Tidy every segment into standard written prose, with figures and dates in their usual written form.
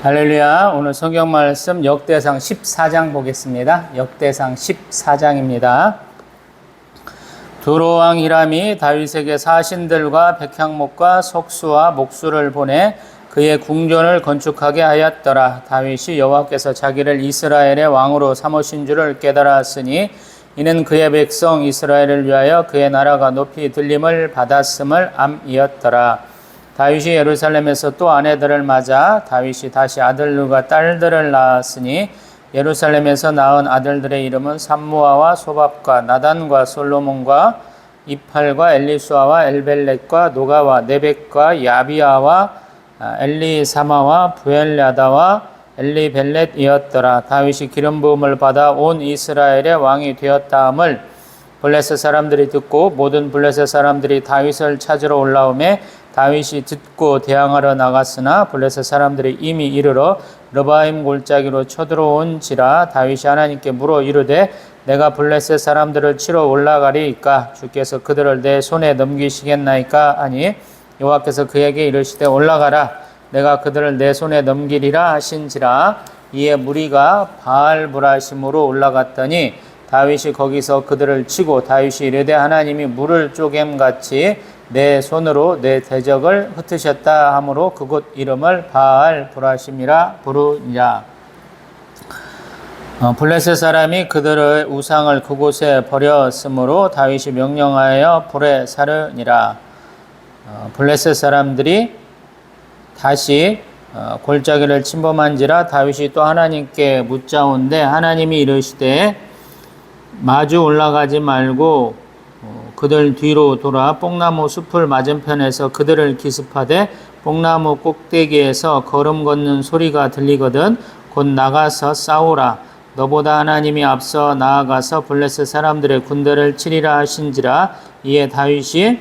할렐루야. 오늘 성경 말씀 역대상 14장 보겠습니다. 역대상 14장입니다. 두로왕 히람이 다윗에게 사신들과 백향목과 석수와 목수를 보내 그의 궁전을 건축하게 하였더라. 다윗이 여호와께서 자기를 이스라엘의 왕으로 삼으신 줄을 깨달았으니 이는 그의 백성 이스라엘을 위하여 그의 나라가 높이 들림을 받았음을 암이었더라. 다윗이 예루살렘에서 또 아내들을 맞아 다윗이 다시 아들들과 딸들을 낳았으니 예루살렘에서 낳은 아들들의 이름은 삼무아와 소밥과 나단과 솔로몬과 이팔과 엘리수아와 엘벨렛과 노가와 네벡과 야비아와 엘리사마와 부엘야다와 엘리벨렛이었더라. 다윗이 기름 부음을 받아 온 이스라엘의 왕이 되었다함을 블레셋 사람들이 듣고 모든 블레셋 사람들이 다윗을 찾으러 올라오매 다윗이 듣고 대항하러 나갔으나 블레셋 사람들이 이미 이르러 르바임 골짜기로 쳐들어온지라. 다윗이 하나님께 물어 이르되 내가 블레셋 사람들을 치러 올라가리이까 주께서 그들을 내 손에 넘기시겠나이까 하니 여호와께서 그에게 이르시되 올라가라 내가 그들을 내 손에 넘기리라 하신지라. 이에 무리가 바알브라심으로 올라갔더니 다윗이 거기서 그들을 치고 다윗이 이르되 하나님이 물을 쪼갬같이 내 손으로 내 대적을 흩으셨다 하므로 그곳 이름을 바알브라심이라 부르니라. 블레셋 사람이 그들의 우상을 그곳에 버렸으므로 다윗이 명령하여 불에 사르니라. 블레셋 사람들이 다시 골짜기를 침범한지라. 다윗이 또 하나님께 묻자온데 하나님이 이르시되 마주 올라가지 말고 그들 뒤로 돌아 뽕나무 숲을 맞은편에서 그들을 기습하되 뽕나무 꼭대기에서 걸음 걷는 소리가 들리거든 곧 나가서 싸우라. 너보다 하나님이 앞서 나아가서 블레셋 사람들의 군대를 치리라 하신지라. 이에 다윗이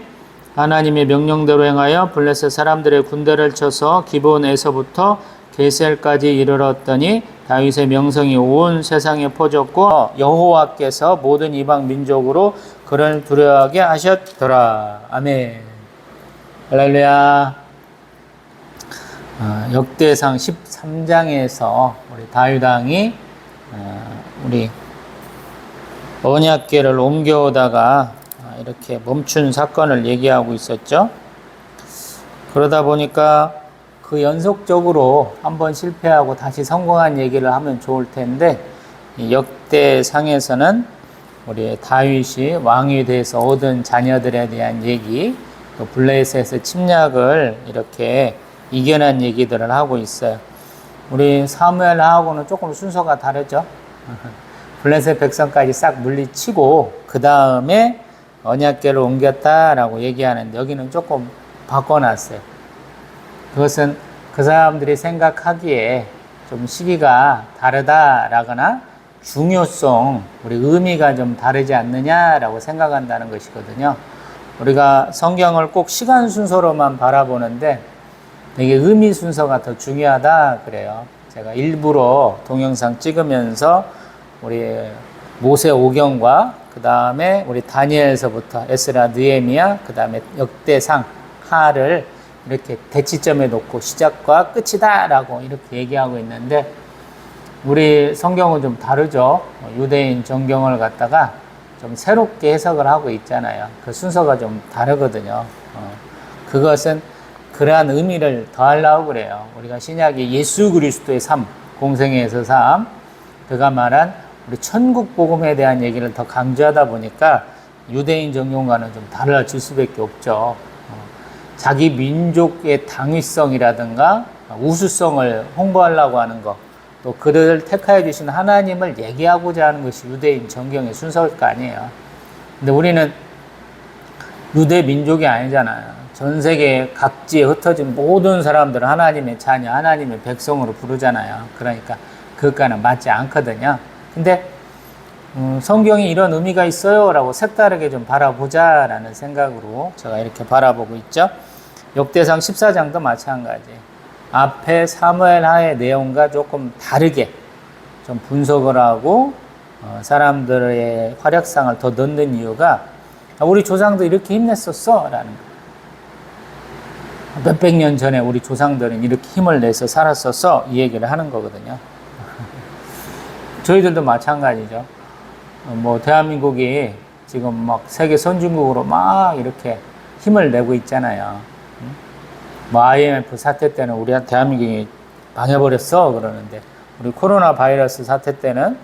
하나님의 명령대로 행하여 블레셋 사람들의 군대를 쳐서 기브온에서부터 게셀까지 이르렀더니 다윗의 명성이 온 세상에 퍼졌고 여호와께서 모든 이방 민족으로 그를 두려워하게 하셨더라. 아멘. 할렐루야. 역대상 13장에서 우리 다윗 왕이 우리 언약궤를 옮겨오다가 이렇게 멈춘 사건을 얘기하고 있었죠. 그러다 보니까 그 연속적으로 한번 실패하고 다시 성공한 얘기를 하면 좋을 텐데 역대상에서는 우리 다윗이 왕이 돼서 얻은 자녀들에 대한 얘기, 또 블레셋에서 침략을 이렇게 이겨낸 얘기들을 하고 있어요. 우리 사무엘하고는 조금 순서가 다르죠. 블레셋 백성까지 싹 물리치고 그 다음에 언약궤를 옮겼다라고 얘기하는데 여기는 조금 바꿔놨어요. 그것은 그 사람들이 생각하기에 좀 시기가 다르다라거나 중요성, 우리 의미가 좀 다르지 않느냐라고 생각한다는 것이거든요. 우리가 성경을 꼭 시간 순서로만 바라보는데 되게 의미 순서가 더 중요하다 그래요. 제가 일부러 동영상 찍으면서 우리 모세 오경과 그 다음에 우리 다니엘서부터 에스라 느헤미야 그 다음에 역대상 하를 이렇게 대치점에 놓고 시작과 끝이다 라고 이렇게 얘기하고 있는데 우리 성경은 좀 다르죠. 유대인 정경을 갖다가 좀 새롭게 해석을 하고 있잖아요. 그 순서가 좀 다르거든요. 그것은 그러한 의미를 더하려고 그래요. 우리가 신약의 예수 그리스도의 삶, 공생애에서 삶, 그가 말한 우리 천국 복음에 대한 얘기를 더 강조하다 보니까 유대인 정경과는 좀 달라질 수밖에 없죠. 자기 민족의 당위성이라든가 우수성을 홍보하려고 하는 것, 또 그들을 택하여 주신 하나님을 얘기하고자 하는 것이 유대인 정경의 순서일 거 아니에요. 근데 우리는 유대 민족이 아니잖아요. 전 세계 각지에 흩어진 모든 사람들을 하나님의 자녀, 하나님의 백성으로 부르잖아요. 그러니까 그것과는 맞지 않거든요. 근데 성경이 이런 의미가 있어요 라고 색다르게 좀 바라보자 라는 생각으로 제가 이렇게 바라보고 있죠. 역대상 14장도 마찬가지. 앞에 사무엘하의 내용과 조금 다르게 좀 분석을 하고 사람들의 활약상을 더 넣는 이유가 우리 조상도 이렇게 힘냈었어 라는 거예요. 몇백 년 전에 우리 조상들은 이렇게 힘을 내서 살았어서 이 얘기를 하는 거거든요. 저희들도 마찬가지죠. 뭐 대한민국이 지금 막 세계 선진국으로 막 이렇게 힘을 내고 있잖아요. 뭐 IMF 사태 때는 우리 대한민국이 망해버렸어 그러는데, 우리 코로나 바이러스 사태 때는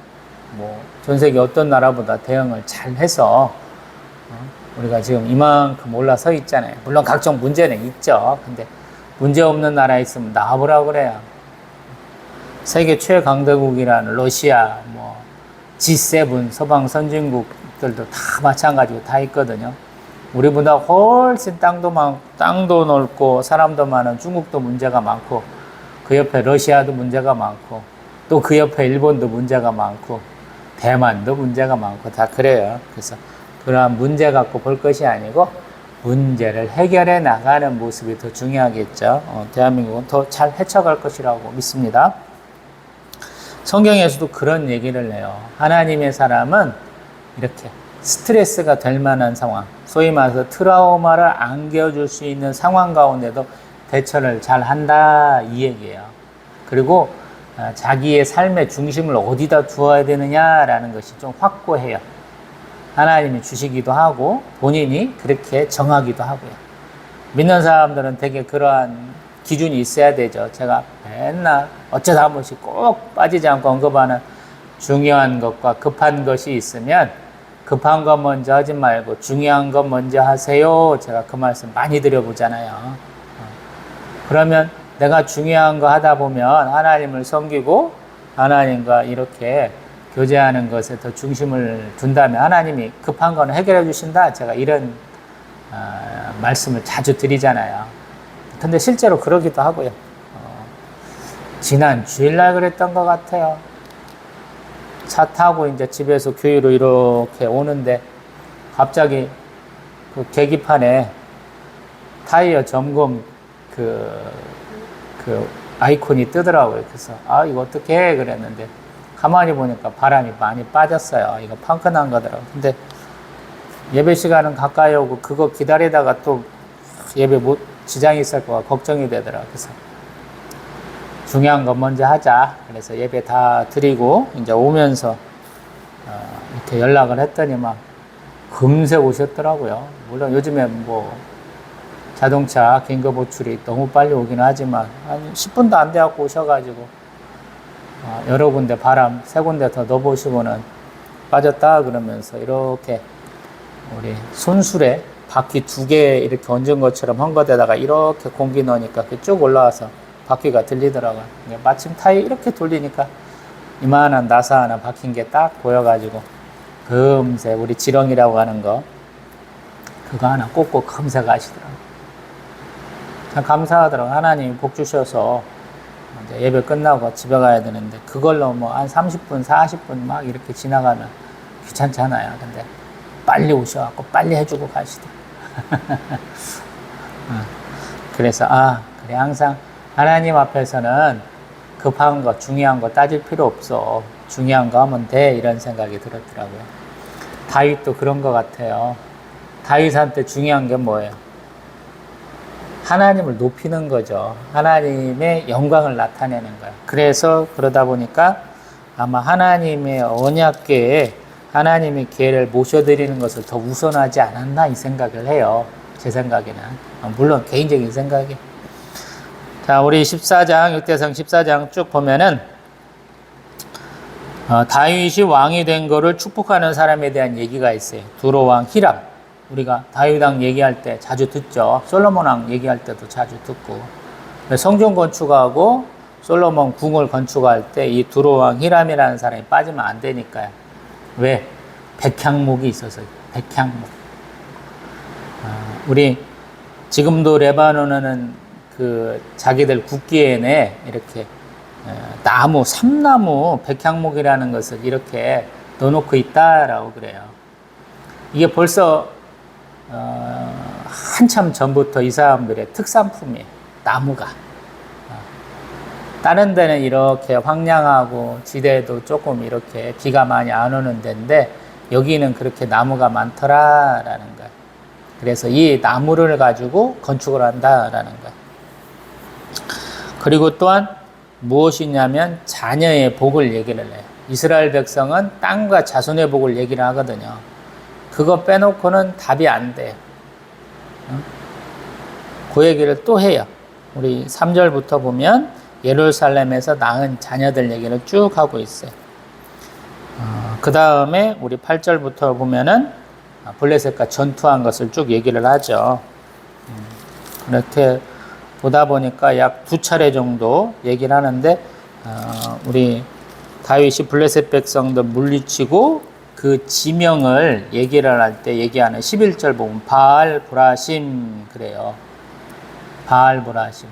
뭐 전 세계 어떤 나라보다 대응을 잘 해서 우리가 지금 이만큼 올라서 있잖아요. 물론 각종 문제는 있죠. 근데 문제 없는 나라에 있으면 나와보라고 그래요. 세계 최강대국이라는 러시아, 뭐 G7 서방 선진국들도 다 마찬가지고 다 있거든요. 우리보다 훨씬 땅도 넓고 사람도 많은 중국도 문제가 많고, 그 옆에 러시아도 문제가 많고, 또 그 옆에 일본도 문제가 많고, 대만도 문제가 많고 다 그래요. 그래서 그러한 문제 갖고 볼 것이 아니고 문제를 해결해 나가는 모습이 더 중요하겠죠. 대한민국은 더 잘 헤쳐갈 것이라고 믿습니다. 성경에서도 그런 얘기를 해요. 하나님의 사람은 이렇게 스트레스가 될 만한 상황, 소위 말해서 트라우마를 안겨줄 수 있는 상황 가운데도 대처를 잘 한다, 이 얘기예요. 그리고 자기의 삶의 중심을 어디다 두어야 되느냐라는 것이 좀 확고해요. 하나님이 주시기도 하고 본인이 그렇게 정하기도 하고요. 믿는 사람들은 되게 그러한 기준이 있어야 되죠. 제가 맨날 어쩌다 한 번씩 꼭 빠지지 않고 언급하는 중요한 것과 급한 것이 있으면 급한 것 먼저 하지 말고 중요한 것 먼저 하세요. 제가 그 말씀 많이 드려보잖아요. 그러면 내가 중요한 거 하다 보면 하나님을 섬기고 하나님과 이렇게 교제하는 것에 더 중심을 둔다면 하나님이 급한 거는 해결해 주신다. 제가 이런 말씀을 자주 드리잖아요. 근데 실제로 그러기도 하고요. 지난 주일날 그랬던 것 같아요. 차 타고 이제 집에서 교회로 이렇게 오는데 갑자기 그 계기판에 타이어 점검 그 아이콘이 뜨더라고요. 그래서 이거 어떻게 해? 그랬는데 가만히 보니까 바람이 많이 빠졌어요. 이거 펑크 난 거더라고요. 근데 예배 시간은 가까이 오고 그거 기다리다가 또 예배 지장이 있을 거가 걱정이 되더라고요. 그래서 중요한 건 먼저 하자. 그래서 예배 다 드리고 이제 오면서 이렇게 연락을 했더니 막 금세 오셨더라고요. 물론 요즘에 뭐 자동차 긴급 호출이 너무 빨리 오기는 하지만 한 10분도 안 돼갖고 오셔가지고 여러 군데 바람 3군데 더 넣어보시고는 빠졌다 그러면서 이렇게 우리 손수레 바퀴 2개 이렇게 얹은 것처럼 한 것에다가 이렇게 공기 넣으니까 쭉 올라와서 바퀴가 들리더라고요. 마침 타이 이렇게 돌리니까 이만한 나사 하나 박힌 게 딱 보여가지고 금세 우리 지렁이라고 하는 거 그거 하나 꽂고 금세 가시더라고요. 참 감사하더라고요. 하나님이 복 주셔서 이제 예배 끝나고 집에 가야 되는데 그걸로 뭐 한 30분, 40분 막 이렇게 지나가면 귀찮잖아요. 근데 빨리 오셔갖고 빨리 해주고 가시더라고요. 그래서 그래 항상 하나님 앞에서는 급한 거, 중요한 거 따질 필요 없어. 중요한 거 하면 돼. 이런 생각이 들었더라고요. 다윗도 그런 것 같아요. 다윗한테 중요한 게 뭐예요? 하나님을 높이는 거죠. 하나님의 영광을 나타내는 거예요. 그래서 그러다 보니까 아마 하나님의 언약궤에 하나님의 계를 모셔드리는 것을 더 우선하지 않았나 이 생각을 해요. 제 생각에는. 물론 개인적인 생각이에요. 자, 우리 14장, 6대상 14장 쭉 보면은 다윗이 왕이 된 거를 축복하는 사람에 대한 얘기가 있어요. 두로 왕 히람. 우리가 다윗 왕 얘기할 때 자주 듣죠. 솔로몬 왕 얘기할 때도 자주 듣고. 성전 건축하고 솔로몬 궁을 건축할 때 이 두로 왕 히람이라는 사람이 빠지면 안 되니까요. 왜? 백향목이 있어서. 백향목. 우리 지금도 레바논은 그 자기들 국기에는 이렇게 나무, 삼나무, 백향목이라는 것을 이렇게 넣어놓고 있다라고 그래요. 이게 벌써 한참 전부터 이 사람들의 특산품이에요. 나무가. 다른 데는 이렇게 황량하고 지대도 조금 이렇게 비가 많이 안 오는 데인데 여기는 그렇게 나무가 많더라라는 거예요. 그래서 이 나무를 가지고 건축을 한다라는 거예요. 그리고 또한 무엇이냐면 자녀의 복을 얘기를 해요. 이스라엘 백성은 땅과 자손의 복을 얘기를 하거든요. 그거 빼놓고는 답이 안 돼요. 그 얘기를 또 해요. 우리 3절부터 보면 예루살렘에서 낳은 자녀들 얘기를 쭉 하고 있어요. 그 다음에 우리 8절부터 보면은 블레셋과 전투한 것을 쭉 얘기를 하죠. 그렇게 보다 보니까 약 2차례 정도 얘기를 하는데, 우리 다윗이 블레셋 백성들 물리치고 그 지명을 얘기를 할 때 얘기하는 11절 보면 바알 브라심 그래요. 바알 브라심.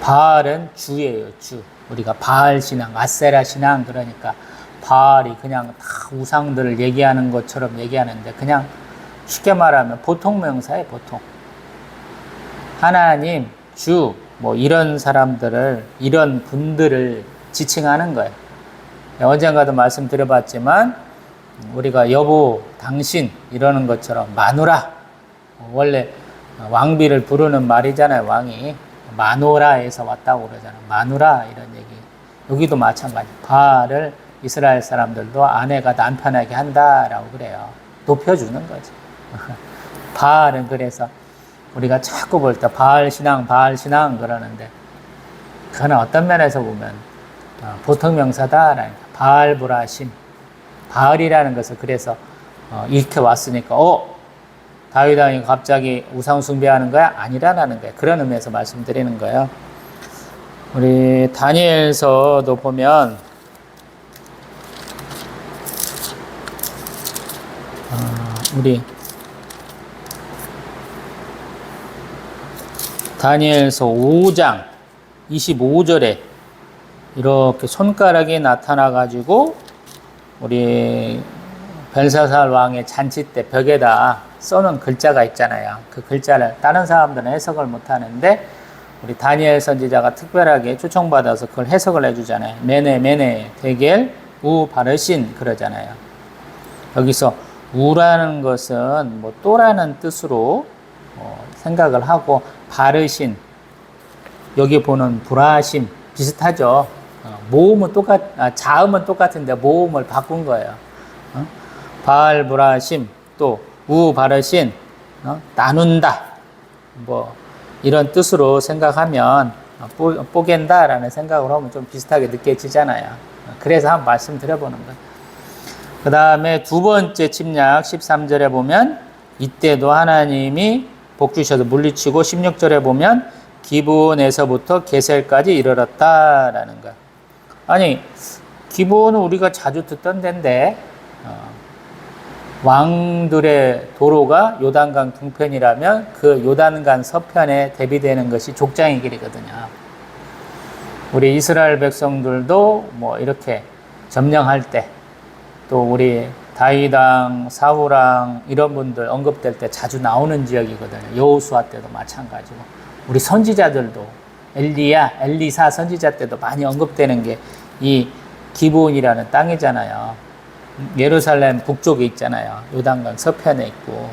바알은 주예요, 주. 우리가 바알 신앙, 아세라 신앙 그러니까 바알이 그냥 다 우상들을 얘기하는 것처럼 얘기하는데 그냥 쉽게 말하면 보통 명사예요, 보통. 하나님, 주, 뭐 이런 사람들을, 이런 분들을 지칭하는 거예요. 언젠가도 말씀드려봤지만 우리가 여보, 당신 이러는 것처럼 마누라, 원래 왕비를 부르는 말이잖아요, 왕이. 마노라에서 왔다고 그러잖아요. 마누라 이런 얘기. 여기도 마찬가지. 바알을 이스라엘 사람들도 아내가 남편에게 한다라고 그래요. 높여주는 거죠. 바알은 그래서 우리가 자꾸 볼 때 바알 신앙 그러는데 그건 어떤 면에서 보면 보통 명사다라니까. 바알 브라심. 바알이라는 것을 그래서 이렇게 왔으니까 다윗 왕이 갑자기 우상 숭배하는 거야? 아니라는 거예요. 그런 의미에서 말씀드리는 거예요. 우리 다니엘서도 보면 우리 다니엘서 5장 25절에 이렇게 손가락이 나타나 가지고 우리 벨사살 왕의 잔치 때 벽에다 써놓은 글자가 있잖아요. 그 글자를 다른 사람들은 해석을 못하는데 우리 다니엘 선지자가 특별하게 초청받아서 그걸 해석을 해주잖아요. 메네 데겔 우 바르신 그러잖아요. 여기서 우라는 것은 뭐 또라는 뜻으로 생각을 하고 바르신 여기 보는 브라심 비슷하죠. 모음은 자음은 똑같은데 모음을 바꾼 거예요. 바알 브라심 또 우 바르신 나눈다 뭐 이런 뜻으로 생각하면 뽀갠다라는 생각으로 하면 좀 비슷하게 느껴지잖아요. 그래서 한번 말씀드려보는 거예요. 그 다음에 두 번째 침략 13절에 보면 이때도 하나님이 복 주셔서 물리치고 16절에 보면 기브온에서부터 게셀까지 이르렀다라는 거예요. 아니 기브온은 우리가 자주 듣던 데인데 왕들의 도로가 요단강 동편이라면 그 요단강 서편에 대비되는 것이 족장의 길이거든요. 우리 이스라엘 백성들도 뭐 이렇게 점령할 때 또 우리 다윗왕, 사울왕 이런 분들 언급될 때 자주 나오는 지역이거든요. 여호수아 때도 마찬가지고 우리 선지자들도 엘리사 선지자 때도 많이 언급되는 게 이 기브온이라는 땅이잖아요. 예루살렘 북쪽에 있잖아요. 요단강 서편에 있고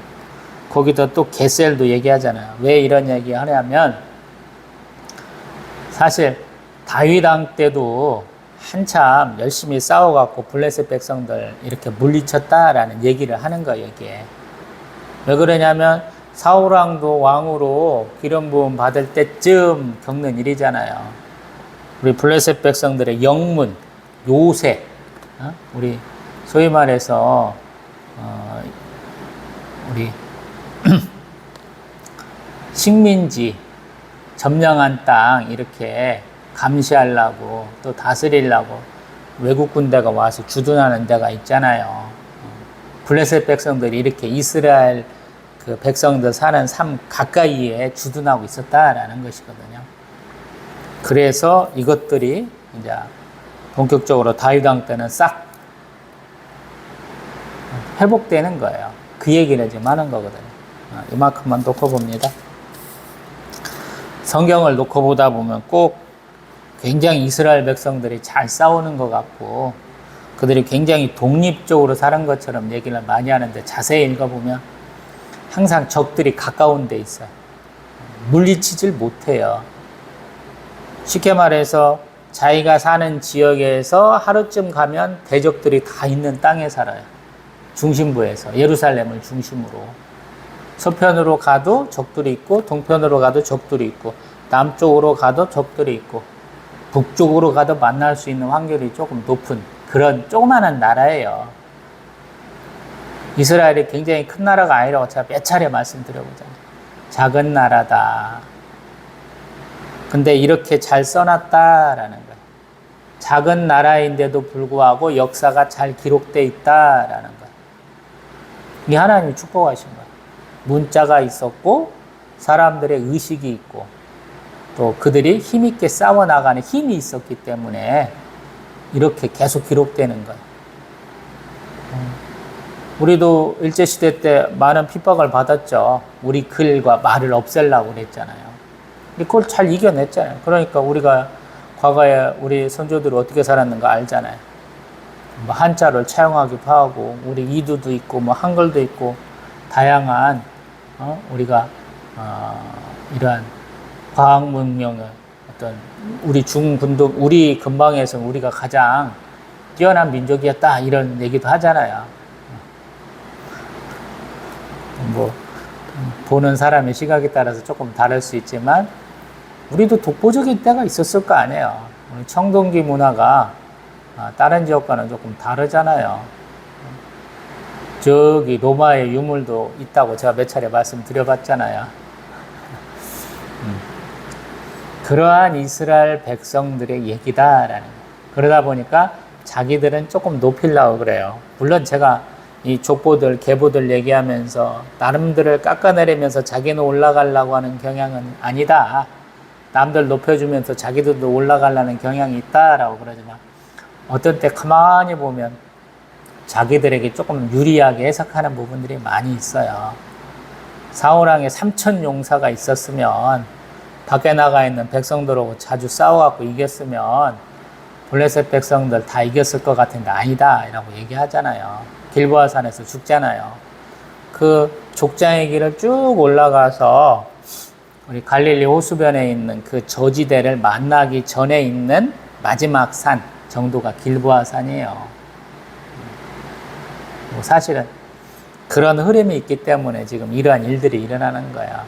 거기도 또 게셀도 얘기하잖아요. 왜 이런 얘기 하냐면 사실 다윗 왕 때도 한참 열심히 싸워갖고 블레셋 백성들 이렇게 물리쳤다라는 얘기를 하는 거예요. 여기에 왜 그러냐면 사울 왕도 왕으로 기름 부음 받을 때쯤 겪는 일이잖아요. 우리 블레셋 백성들의 영문 요새 우리 소위 말해서 우리 식민지 점령한 땅 이렇게 감시하려고 또 다스리려고 외국 군대가 와서 주둔하는 데가 있잖아요. 블레셋 백성들이 이렇게 이스라엘 그 백성들 사는 삶 가까이에 주둔하고 있었다라는 것이거든요. 그래서 이것들이 이제 본격적으로 다윗 왕 때는 싹 회복되는 거예요. 그 얘기를 지금 하는 거거든요. 이만큼만 놓고 봅니다. 성경을 놓고 보다 보면 꼭 굉장히 이스라엘 백성들이 잘 싸우는 것 같고 그들이 굉장히 독립적으로 사는 것처럼 얘기를 많이 하는데 자세히 읽어보면 항상 적들이 가까운 데 있어요. 물리치질 못해요. 쉽게 말해서 자기가 사는 지역에서 하루쯤 가면 대적들이 다 있는 땅에 살아요. 중심부에서, 예루살렘을 중심으로. 서편으로 가도 적들이 있고, 동편으로 가도 적들이 있고, 남쪽으로 가도 적들이 있고, 북쪽으로 가도 만날 수 있는 확률이 조금 높은 그런 조그마한 나라예요. 이스라엘이 굉장히 큰 나라가 아니라고 제가 몇 차례 말씀드려보잖아요. 작은 나라다. 근데 이렇게 잘 써놨다라는 거예요. 작은 나라인데도 불구하고 역사가 잘 기록되어 있다라는 거예요. 이게 하나님이 축복하신 거예요. 문자가 있었고 사람들의 의식이 있고 또 그들이 힘있게 싸워나가는 힘이 있었기 때문에 이렇게 계속 기록되는 거예요. 우리도 일제시대 때 많은 핍박을 받았죠. 우리 글과 말을 없애려고 그랬잖아요. 그걸 잘 이겨냈잖아요. 그러니까 우리가 과거에 우리 선조들이 어떻게 살았는가 알잖아요. 뭐 한자를 차용하기도 하고, 우리 이두도 있고, 뭐 한글도 있고, 다양한 우리가 이러한 과학 문명의 어떤 우리 중군도 우리 근방에서 우리가 가장 뛰어난 민족이었다 이런 얘기도 하잖아요. 뭐 보는 사람의 시각에 따라서 조금 다를 수 있지만 우리도 독보적인 때가 있었을 거 아니에요. 우리 청동기 문화가 다른 지역과는 조금 다르잖아요. 저기 로마의 유물도 있다고 제가 몇 차례 말씀드려봤잖아요. 그러한 이스라엘 백성들의 얘기다라는 거예요. 그러다 보니까 자기들은 조금 높이려고 그래요. 물론 제가 이 족보들, 계보들 얘기하면서 나름들을 깎아내리면서 자기는 올라가려고 하는 경향은 아니다. 남들 높여주면서 자기들도 올라가려는 경향이 있다라고 그러지만 어떤 때 가만히 보면 자기들에게 조금 유리하게 해석하는 부분들이 많이 있어요. 사울왕에 3,000 용사가 있었으면 밖에 나가 있는 백성들하고 자주 싸워갖고 이겼으면 블레셋 백성들 다 이겼을 것 같은데 아니다 라고 얘기하잖아요. 길보아 산에서 죽잖아요. 그 족장의 길을 쭉 올라가서 우리 갈릴리 호수변에 있는 그 저지대를 만나기 전에 있는 마지막 산 정도가 길보아 산이에요. 뭐 사실은 그런 흐름이 있기 때문에 지금 이러한 일들이 일어나는 거야.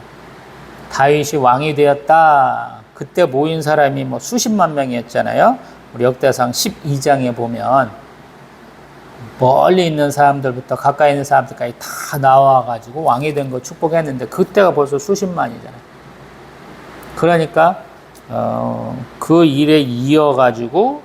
다윗이 왕이 되었다. 그때 모인 사람이 뭐 수십만 명이었잖아요. 우리 역대상 12장에 보면 멀리 있는 사람들부터 가까이 있는 사람들까지 다 나와가지고 왕이 된 거 축복했는데 그때가 벌써 수십만이잖아요. 그러니까 그 일에 이어가지고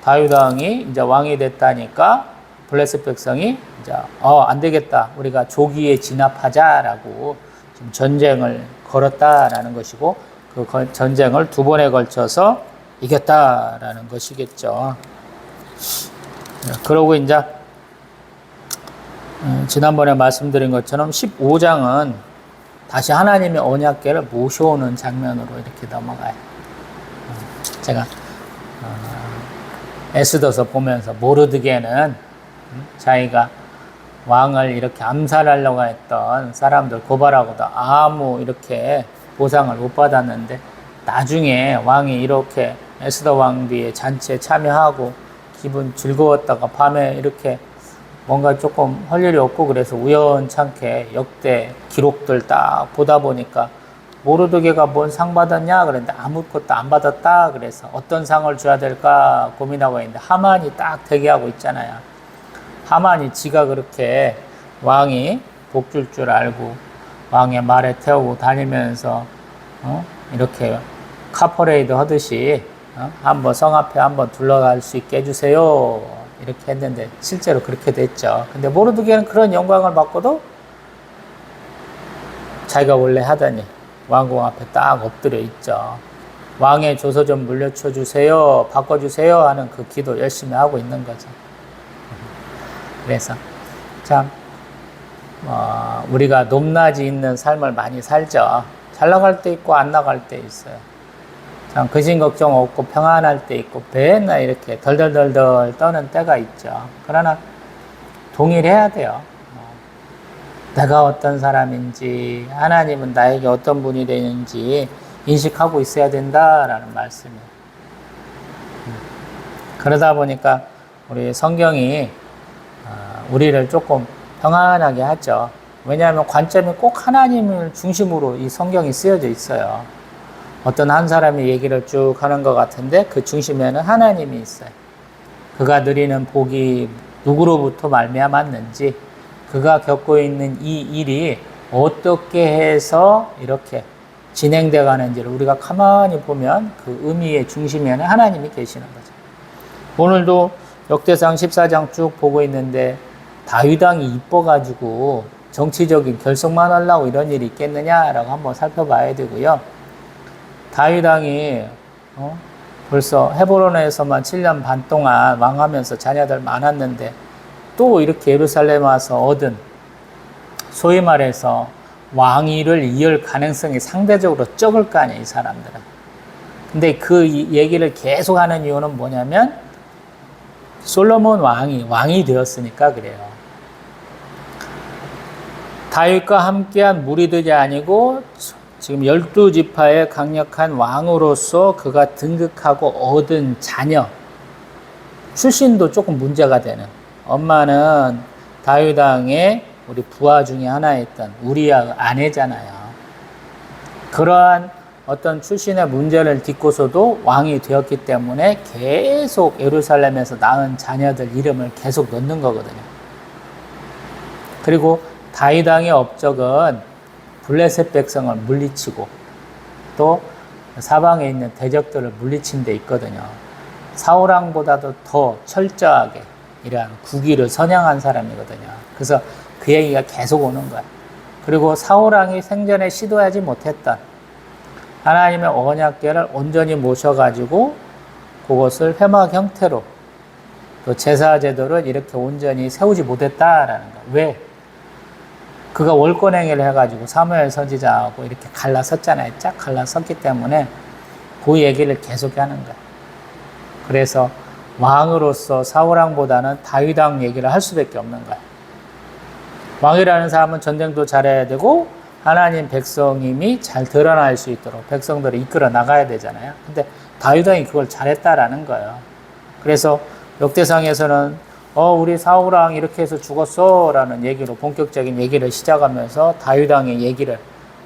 다윗 왕이 이제 왕이 됐다니까 블레셋 백성이 이제 안 되겠다. 우리가 조기에 진압하자라고 지금 전쟁을 걸었다라는 것이고 그 전쟁을 두 번에 걸쳐서 이겼다라는 것이겠죠. 그러고 이제 지난번에 말씀드린 것처럼 15장은 다시 하나님의 언약궤를 모셔오는 장면으로 이렇게 넘어가요. 제가 에스더서 보면서 모르드게는 자기가 왕을 이렇게 암살하려고 했던 사람들 고발하고도 아무 이렇게 보상을 못 받았는데 나중에 왕이 이렇게 에스더 왕비의 잔치에 참여하고 기분 즐거웠다가 밤에 이렇게 뭔가 조금 할 일이 없고 그래서 우연찮게 역대 기록들 딱 보다 보니까 모르드게가 뭔 상 받았냐 그랬는데 아무것도 안 받았다. 그래서 어떤 상을 줘야 될까 고민하고 있는데 하만이 딱 대기하고 있잖아요. 하만이 지가 그렇게 왕이 복 줄 줄 알고 왕의 말에 태우고 다니면서 이렇게 카퍼레이드 하듯이 한번 성 앞에 한번 둘러갈 수 있게 해주세요 이렇게 했는데 실제로 그렇게 됐죠. 근데 모르드게는 그런 영광을 받고도 자기가 원래 하더니 왕궁 앞에 딱 엎드려 있죠. 왕의 조서 좀 물려쳐 주세요, 바꿔주세요 하는 그 기도 열심히 하고 있는 거죠. 그래서 참 우리가 높낮이 있는 삶을 많이 살죠. 잘 나갈 때 있고 안 나갈 때 있어요. 참 근심 걱정 없고 평안할 때 있고 맨날 이렇게 덜덜덜덜 떠는 때가 있죠. 그러나 동일해야 돼요. 내가 어떤 사람인지, 하나님은 나에게 어떤 분이 되는지 인식하고 있어야 된다라는 말씀이에요. 그러다 보니까 우리 성경이 우리를 조금 평안하게 하죠. 왜냐하면 관점이 꼭 하나님을 중심으로 이 성경이 쓰여져 있어요. 어떤 한 사람의 얘기를 쭉 하는 것 같은데 그 중심에는 하나님이 있어요. 그가 누리는 복이 누구로부터 말미암았는지, 그가 겪고 있는 이 일이 어떻게 해서 이렇게 진행돼 가는지를 우리가 가만히 보면 그 의미의 중심에는 하나님이 계시는 거죠. 오늘도 역대상 14장 쭉 보고 있는데 다윗 왕이 이뻐가지고 정치적인 결속만 하려고 이런 일이 있겠느냐라고 한번 살펴봐야 되고요. 다윗 왕이 벌써 헤브론에서만 7년 반 동안 왕하면서 자녀들 많았는데 또 이렇게 예루살렘 와서 얻은 소위 말해서 왕위를 이을 가능성이 상대적으로 적을 거 아니에요, 이 사람들은. 근데 그 얘기를 계속 하는 이유는 뭐냐면 솔로몬 왕이 되었으니까 그래요. 다윗과 함께한 무리들이 아니고 지금 12지파의 강력한 왕으로서 그가 등극하고 얻은 자녀, 출신도 조금 문제가 되는, 엄마는 다윗 왕의 우리 부하 중에 하나였던 우리야 아내잖아요. 그러한 어떤 출신의 문제를 딛고서도 왕이 되었기 때문에 계속 예루살렘에서 낳은 자녀들 이름을 계속 넣는 거거든요. 그리고 다윗 왕의 업적은 블레셋 백성을 물리치고 또 사방에 있는 대적들을 물리친 데 있거든요. 사울 왕보다도 더 철저하게 이러한 국위를 선양한 사람이거든요. 그래서 그 얘기가 계속 오는 거예요. 그리고 사울 왕이 생전에 시도하지 못했던 하나님의 언약궤를 온전히 모셔가지고 그것을 회막 형태로 또 제사 제도를 이렇게 온전히 세우지 못했다라는 거예요. 왜? 그가 월권행위를 해가지고 사무엘 선지자하고 이렇게 갈라섰잖아요. 쫙 갈라섰기 때문에 그 얘기를 계속 하는 거예요. 그래서 왕으로서 사울 왕보다는 다윗 왕 얘기를 할 수밖에 없는 거예요. 왕이라는 사람은 전쟁도 잘해야 되고 하나님 백성임이 잘 드러날 수 있도록 백성들을 이끌어 나가야 되잖아요. 근데 다윗 왕이 그걸 잘했다라는 거예요. 그래서 역대상에서는 우리 사울 왕 이렇게 해서 죽었어 라는 얘기로 본격적인 얘기를 시작하면서 다윗 왕의 얘기를,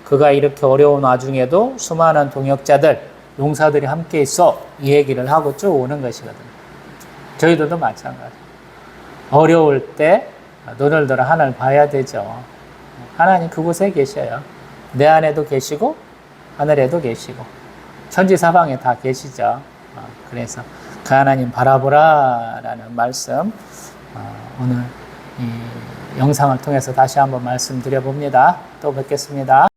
그가 이렇게 어려운 와중에도 수많은 동역자들, 용사들이 함께 있어, 이 얘기를 하고 쭉 오는 것이거든요. 저희들도 마찬가지. 어려울 때 너널더러 하늘 봐야 되죠. 하나님 그곳에 계셔요. 내 안에도 계시고 하늘에도 계시고 천지사방에 다 계시죠. 그래서 그 하나님 바라보라 라는 말씀, 오늘 이 영상을 통해서 다시 한번 말씀드려 봅니다. 또 뵙겠습니다.